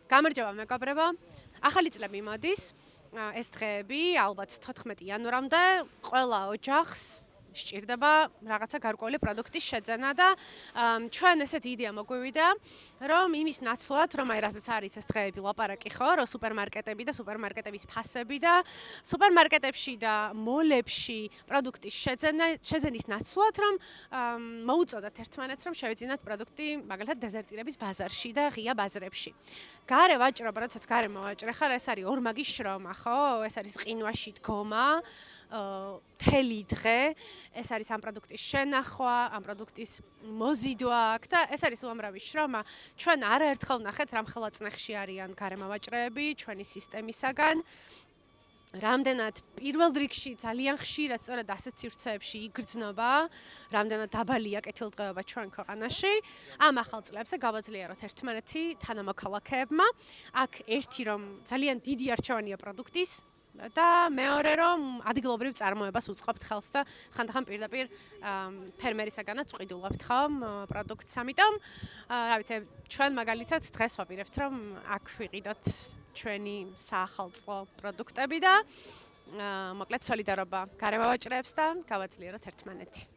გამარჯობა მეგობრებო. ახალი წლები მოდის. ეს დღეები ალბათ 14 იანვრამდე ყველა ოჯახს სჭირდება რაღაცა გარკვეული პროდუქტის შეძენა და ჩვენ ესეთ იდეა მოგვივიდა, რომ იმის ნაცვლად, რომ აი რაზეც არის ეს დღეები ლაპარაკი ხო, რომ სუპერმარკეტები და სუპერმარკეტების ფასები და სუპერმარკეტებში და მოლებში პროდუქტის შეძენის ნაცვლად, რომ მოუწოდოთ ერთმანეთს, რომ შევიძინათ პროდუქტი მაგალითად დეზერტირების ბაზარში და ღია ბაზრებში. გარე ვაჭრობა, როდესაც გარე მოვაჭრე ხარ, ეს არის ორმაგის შრომა, ხო? ეს არის ყინვაში დგომა, მთელი დღე, ეს არის ამ პროდუქტის შენახვა, ამ პროდუქტის მოზიდვა აქ და ეს არის უამრავი შრომა. ჩვენ არაერთხელ ვნახეთ, რამხელა წნეხში არიან გარე მოვაჭრეები ჩვენი სისტემისაგან. რამდენად პირველ რიგში ძალიან ხშირად სწორედ ასეთ სივრცეებში იგრძნობა, რამდენად დაბალია კეთილდღეობა ჩვენ ქვეყანაში. ამ ახალ წლებზე გავაძლიეროთ ერთმანეთი თანამოქალაქეებმა. აქ ერთი რომ ძალიან დიდი არჩევანია პროდუქტის და მეორე რომ ადგილობრივ წარმოებას უწყობთ ხელს და ხანდახან პირდაპირ ფერმერისაგანაც ვყიდულობთ ხომ პროდუქტს. ამიტომ რა ვიცი, ჩვენ მაგალითად დღეს ვაპირებთ რომ აქ ვიყიდოთ ჩვენი საახალწლო პროდუქტები და მოკლედ სოლიდარობა გარე მოვაჭრეებს და გავაძლიეროთ ერთმანეთი.